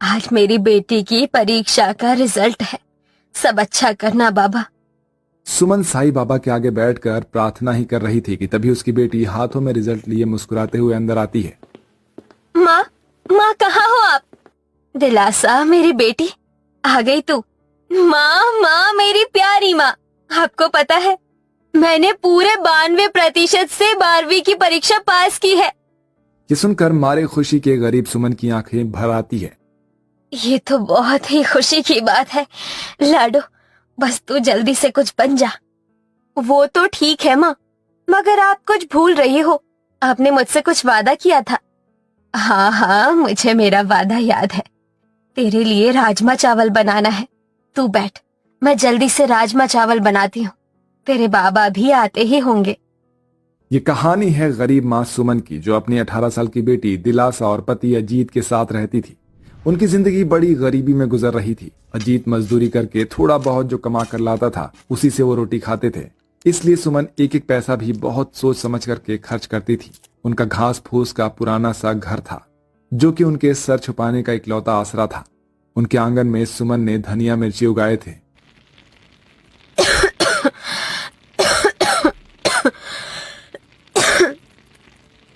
आज मेरी बेटी की परीक्षा का रिजल्ट है, सब अच्छा करना बाबा। सुमन साईं बाबा के आगे बैठकर प्रार्थना ही कर रही थी कि तभी उसकी बेटी हाथों में रिजल्ट लिए मुस्कुराते हुए अंदर आती है। माँ, माँ कहाँ हो आप? दिलासा मेरी बेटी, आ गई तू। माँ, माँ मेरी प्यारी माँ, आपको पता है मैंने पूरे 92% से 12वीं की परीक्षा पास की है। ये सुनकर मारे खुशी के गरीब सुमन की आंखें भर आती है। ये तो बहुत ही खुशी की बात है लाडो, बस तू जल्दी से कुछ बन जा। वो तो ठीक है माँ, मगर आप कुछ भूल रही हो, आपने मुझसे कुछ वादा किया था। हाँ हाँ, मुझे मेरा वादा याद है। तेरे लिए राजमा चावल बनाना है। तू बैठ, मैं जल्दी से राजमा चावल बनाती हूँ। तेरे बाबा भी आते ही होंगे। ये कहानी है गरीब माँ सुमन की, जो अपनी 18 साल की बेटी दिलासा और पति अजीत के साथ रहती थी। उनकी जिंदगी बड़ी गरीबी में गुजर रही थी। अजीत मजदूरी करके थोड़ा बहुत जो कमा कर लाता था, उसी से वो रोटी खाते थे। इसलिए सुमन एक एक पैसा भी बहुत सोच समझ करके खर्च करती थी। उनका घास फूस का पुराना सा घर था, जो कि उनके सर छुपाने का इकलौता आसरा था। उनके आंगन में सुमन ने धनिया मिर्ची उगाए थे।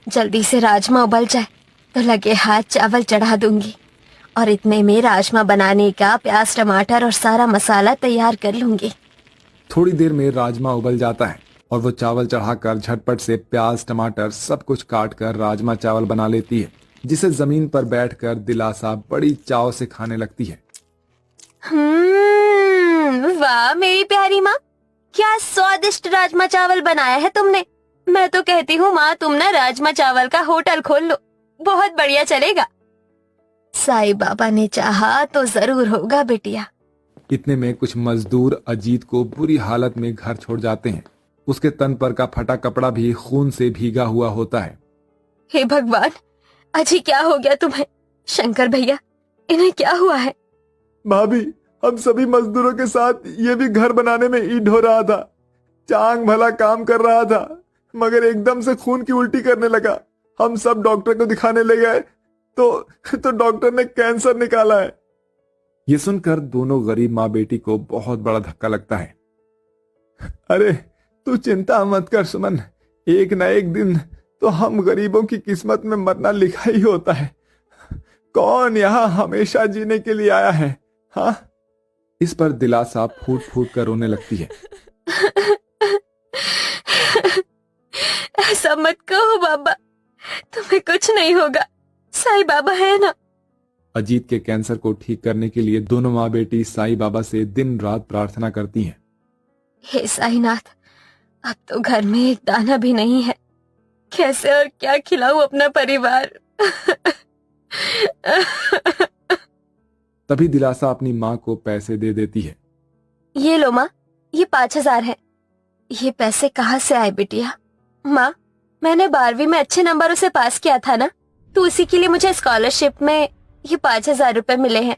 जल्दी से राजमा उबल जाए तो लगे हाथ चावल चढ़ा दूंगी, और इतने में राजमा बनाने का प्याज टमाटर और सारा मसाला तैयार कर लूंगी। थोड़ी देर में राजमा उबल जाता है और वो चावल चढ़ाकर झटपट से प्याज टमाटर सब कुछ काट कर राजमा चावल बना लेती है, जिसे जमीन पर बैठकर दिलासा बड़ी चाव से खाने लगती है। वाह मेरी प्यारी माँ, क्या स्वादिष्ट राजमा चावल बनाया है तुमने। मैं तो कहती हूँ माँ, तुम ना राजमा चावल का होटल खोल लो, बहुत बढ़िया चलेगा। साईं बाबा ने चाहा तो जरूर होगा बिटिया। इतने में कुछ मजदूर अजीत को बुरी हालत में घर छोड़ जाते हैं। उसके तन पर का फटा कपड़ा भी खून से भीगा हुआ होता है। हे भगवान, अजी क्या हो गया तुम्हें? शंकर भैया, इन्हें क्या हुआ है? भाभी, हम सभी मजदूरों के साथ ये भी घर बनाने में ईंट हो रहा था। चांग भला काम कर रहा था, मगर एकदम से खून की उल्टी करने लगा। हम सब डॉक्टर को दिखाने ले गए तो डॉक्टर ने कैंसर निकाला है। ये सुनकर दोनों गरीब माँ बेटी को बहुत बड़ा धक्का लगता है। अरे तू चिंता मत कर सुमन, एक न एक दिन तो हम गरीबों की किस्मत में मरना लिखा ही होता है। कौन यहाँ हमेशा जीने के लिए आया है? हाँ। इस पर दिलासा फूट फूट कर रोने लगती है। ऐसा मत कहो बाबा, तुम्हें कुछ नहीं होगा, साईं बाबा है ना। अजीत के कैंसर को ठीक करने के लिए दोनों माँ बेटी साईं बाबा से दिन रात प्रार्थना करती हैं। हे साईनाथ, अब तो घर में एक दाना भी नहीं है, कैसे और क्या खिलाऊं अपना परिवार। तभी दिलासा अपनी माँ को पैसे दे देती है। ये लो माँ, ये 5,000 है। ये पैसे कहाँ से आए बिटिया? माँ, मैंने 12वीं में अच्छे नंबरों से पास किया था ना, तो उसी के लिए मुझे स्कॉलरशिप में ये 5,000 रुपए मिले हैं।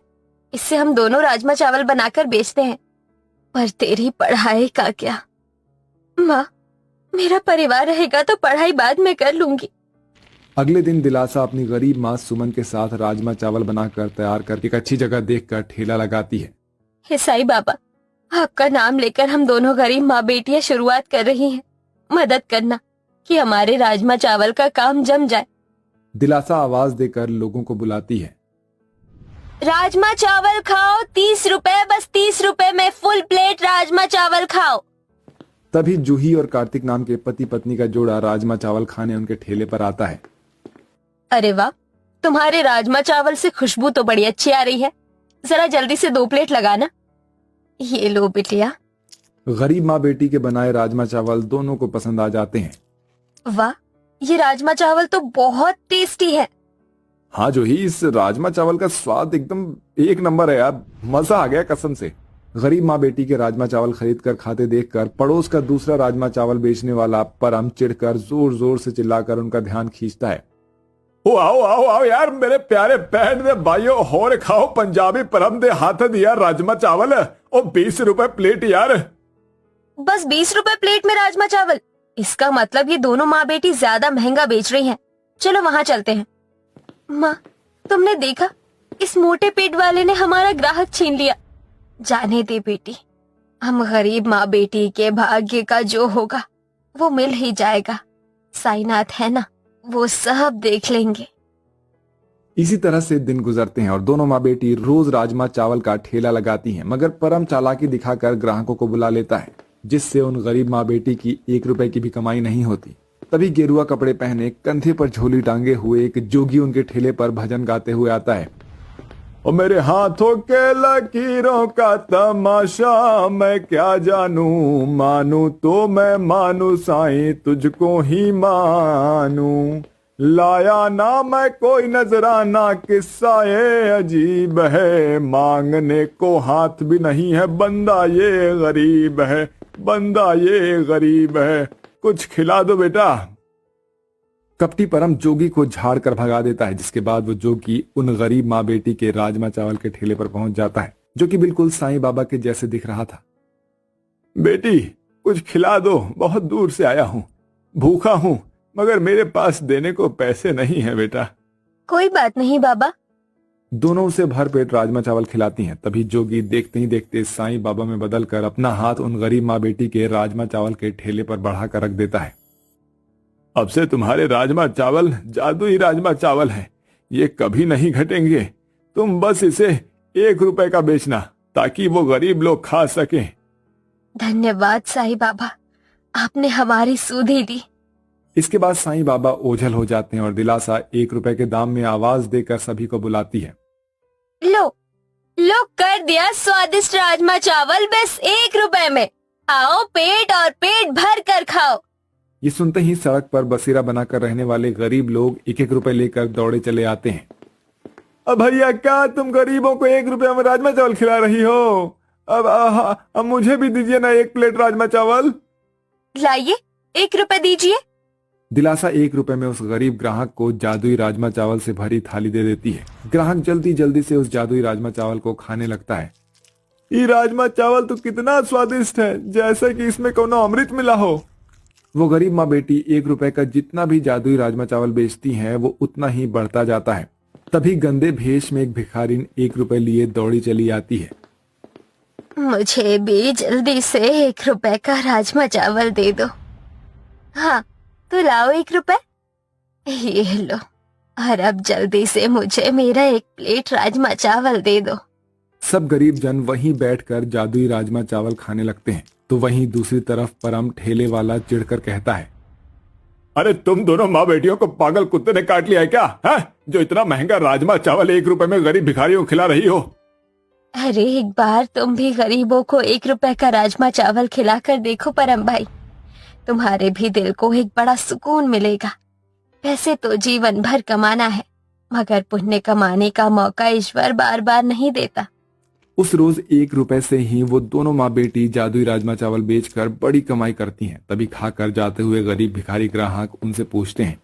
इससे हम दोनों राजमा चावल बनाकर बेचते हैं। पर तेरी पढ़ाई का क्या? माँ, मेरा परिवार रहेगा तो पढ़ाई बाद में कर लूंगी। अगले दिन दिलासा अपनी गरीब माँ सुमन के साथ राजमा चावल बनाकर तैयार कर एक अच्छी जगह देखकर ठेला लगाती है। हे साईं बाबा, आपका नाम लेकर हम दोनों गरीब माँ बेटियां शुरुआत कर रही हैं। मदद करना कि हमारे राजमा चावल का काम जम जाए। दिलासा आवाज देकर लोगों को बुलाती है। राजमा चावल खाओ, 30 रुपए, बस 30 रुपए में फुल प्लेट राजमा चावल खाओ। तभी जूही और कार्तिक नाम के पति पत्नी का जोड़ा राजमा चावल खाने उनके ठेले पर आता है। अरे वाह, तुम्हारे राजमा चावल से खुशबू तो बड़ी अच्छी आ रही है, जरा जल्दी से 2 प्लेट लगाना। ये लो बिटिया। गरीब माँ बेटी के बनाए राजमा चावल दोनों को पसंद आ जाते हैं। वाह, ये राजमा चावल तो बहुत टेस्टी है। हाँ जूही, इस राजमा चावल का स्वाद एकदम एक नंबर है यार, मजा आ गया कसम से। गरीब माँ बेटी के राजमा चावल खरीद कर खाते देखकर पड़ोस का दूसरा राजमा चावल बेचने वाला परम चिढ़कर जोर जोर से चिल्लाकर उनका ध्यान खींचता है। ओ आओ आओ आओ यार, मेरे प्यारे बहन दे भाइयों, होर खाओ पंजाबी परम दे हाथ दिया राजमा चावल, ओ 20 रुपए प्लेट यार। बस 20 रुपए प्लेट में राजमा चावल? इसका मतलब ये दोनों माँ बेटी ज्यादा महंगा बेच रही हैं। चलो वहाँ चलते हैं। माँ, तुमने देखा इस मोटे पेट वाले ने हमारा ग्राहक छीन लिया। जाने दे बेटी, हम गरीब माँ बेटी के भाग्य का जो होगा वो मिल ही जाएगा। साईनाथ है ना, वो सब देख लेंगे। इसी तरह से दिन गुजरते हैं और दोनों माँ बेटी रोज राजमा चावल का ठेला लगाती हैं, मगर परम चालाकी दिखाकर ग्राहकों को बुला लेता है, जिससे उन गरीब माँ बेटी की 1 रुपए की भी कमाई नहीं होती। तभी गेरुआ कपड़े पहने, कंधे पर झोली टांगे हुए एक जोगी उनके ठेले पर भजन गाते हुए आता है। और मेरे हाथों के लकीरों का तमाशा मैं क्या जानू, मानू तो मैं मानू साईं तुझको ही मानू। लाया ना मैं कोई नजराना, किस्सा ये अजीब है, मांगने को हाथ भी नहीं है, बंदा ये गरीब है, बंदा ये गरीब है, कुछ खिला दो बेटा। कपटी परम जोगी को झाड़ कर भगा देता है, जिसके बाद वो जोगी उन गरीब माँ बेटी के राजमा चावल के ठेले पर पहुंच जाता है, जो कि बिल्कुल साईं बाबा के जैसे दिख रहा था। बेटी कुछ खिला दो, बहुत दूर से आया हूँ, भूखा हूँ, मगर मेरे पास देने को पैसे नहीं है बेटा। कोई बात नहीं बाबा। दोनों उसे भर पेट राजमा चावल खिलाती हैं। तभी जोगी देखते ही देखते साईं बाबा में बदलकर अपना हाथ उन गरीब माँ बेटी के राजमा चावल के ठेले पर बढ़ाकर रख देता है। अब से तुम्हारे राजमा चावल जादुई राजमा चावल हैं, ये कभी नहीं घटेंगे। तुम बस इसे 1 रुपए का बेचना, ताकि वो गरीब लोग खा सकें। धन्यवाद साईं बाबा, आपने हमारी सुधि दी। इसके बाद साईं बाबा ओझल हो जाते हैं और दिलासा 1 रुपए के दाम में आवाज देकर सभी को बुलाती है। लो लो, कर दिया स्वादिष्ट राजमा चावल बस 1 रुपए में। आओ पेट और पेट भर कर खाओ। ये सुनते ही सड़क पर बसेरा बनाकर रहने वाले गरीब लोग 1-1 रुपए लेकर दौड़े चले आते हैं। अब भैया क्या तुम गरीबों को 1 रुपए में राजमा चावल खिला रही हो? अब मुझे भी दीजिए ना 1 प्लेट राजमा चावल। लाइए 1 रुपए दीजिए। दिलासा 1 रुपए में उस गरीब ग्राहक को जादुई राजमा चावल से भरी थाली दे देती है। ग्राहक जल्दी जल्दी से उस जादुई राजमा चावल को खाने लगता है। ये राजमा चावल तो कितना स्वादिष्ट है, जैसे कि इसमें कोनो अमृत मिला हो। वो गरीब माँ बेटी 1 रुपए का जितना भी जादुई राजमा चावल बेचती है वो उतना ही बढ़ता जाता है। तभी गंदे भेष में एक भिखारिन 1 रुपए लिए दौड़ी चली आती है। मुझे भी जल्दी से 1 रुपए का राजमा चावल दे दो। हाँ तो लाओ 1 रुपए, ये लो। और अब जल्दी से मुझे मेरा 1 प्लेट राजमा चावल दे दो। सब गरीब जन वहीं बैठकर जादुई राजमा चावल खाने लगते हैं। तो वहीं दूसरी तरफ परम ठेले वाला चिढ़कर कहता है, अरे तुम दोनों माँ बेटियों को पागल कुत्ते ने काट लिया है क्या है? जो इतना महंगा राजमा चावल 1 रुपए में गरीब भिखारियों को खिला रही हो। अरे एक बार तुम भी गरीबों को 1 रुपए का राजमा चावल खिलाकर देखो परम भाई, तुम्हारे भी दिल को एक बड़ा सुकून मिलेगा। पैसे तो जीवन भर कमाना है, मगर पुण्य कमाने का मौका ईश्वर बार बार नहीं देता। उस रोज 1 रुपए से ही वो दोनों माँ बेटी जादुई राजमा चावल बेचकर बड़ी कमाई करती हैं। तभी खाकर जाते हुए गरीब भिखारी ग्राहक उनसे पूछते हैं,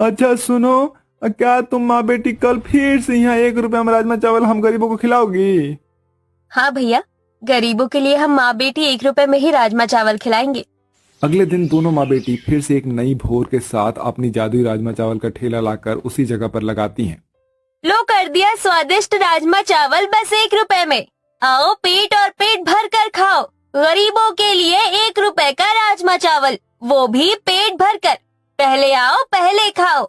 अच्छा सुनो, क्या तुम माँ बेटी कल फिर से यहाँ 1 रुपए में राजमा चावल हम गरीबों को खिलाओगी? हाँ भैया, गरीबों के लिए हम माँ बेटी 1 रुपए में ही राजमा चावल खिलाएंगे। अगले दिन दोनों माँ बेटी फिर से एक नई भोर के साथ अपनी जादुई राजमा चावल का ठेला लाकर उसी जगह पर लगाती हैं। लो कर दिया स्वादिष्ट राजमा चावल बस 1 रुपए में। आओ पेट और पेट भर कर खाओ। गरीबों के लिए 1 रुपए का राजमा चावल, वो भी पेट भर कर। पहले आओ पहले खाओ।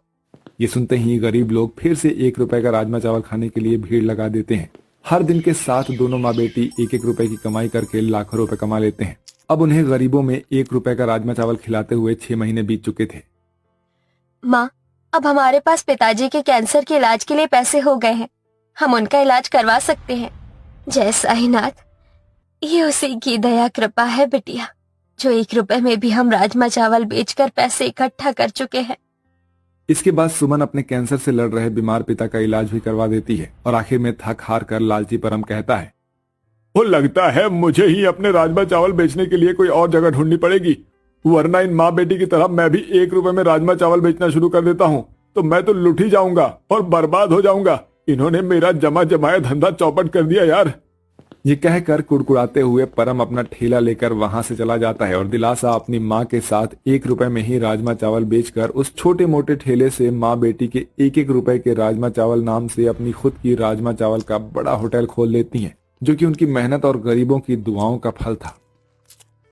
ये सुनते ही गरीब लोग फिर से 1 रुपए का राजमा चावल खाने के लिए भीड़ लगा देते हैं। हर दिन के साथ दोनों माँ बेटी 1-1 रुपए की कमाई करके लाखों रुपए कमा लेते हैं। अब उन्हें गरीबों में 1 रुपए का राजमा चावल खिलाते हुए 6 महीने बीत चुके थे। माँ, अब हमारे पास पिताजी के कैंसर के इलाज के लिए पैसे हो गए हैं, हम उनका इलाज करवा सकते हैं। जय साईनाथ, ये उसी की दया कृपा है बिटिया, जो 1 रुपए में भी हम राजमा चावल बेचकर पैसे इकट्ठा कर चुके हैं। इसके बाद सुमन अपने कैंसर से लड़ रहे बीमार पिता का इलाज भी करवा देती है और आखिर में थक हार कर लालची परम कहता है, वो लगता है मुझे ही अपने राजमा चावल बेचने के लिए कोई और जगह ढूंढनी पड़ेगी, वरना इन माँ बेटी की तरह मैं भी 1 रुपए में राजमा चावल बेचना शुरू कर देता हूँ तो मैं तो लुट ही जाऊंगा और बर्बाद हो जाऊंगा। इन्होंने मेरा जमा जमाया धंधा चौपट कर दिया यार। ये कहकर कुड़कुड़ाते हुए परम अपना ठेला लेकर वहां से चला जाता है और दिलासा अपनी माँ के साथ 1 रुपए में ही राजमा चावल बेचकर उस छोटे मोटे ठेले से माँ बेटी के 1-1 रुपए के राजमा चावल नाम से अपनी खुद की राजमा चावल का बड़ा होटल खोल लेती हैं, जो कि उनकी मेहनत और गरीबों की दुआओं का फल था।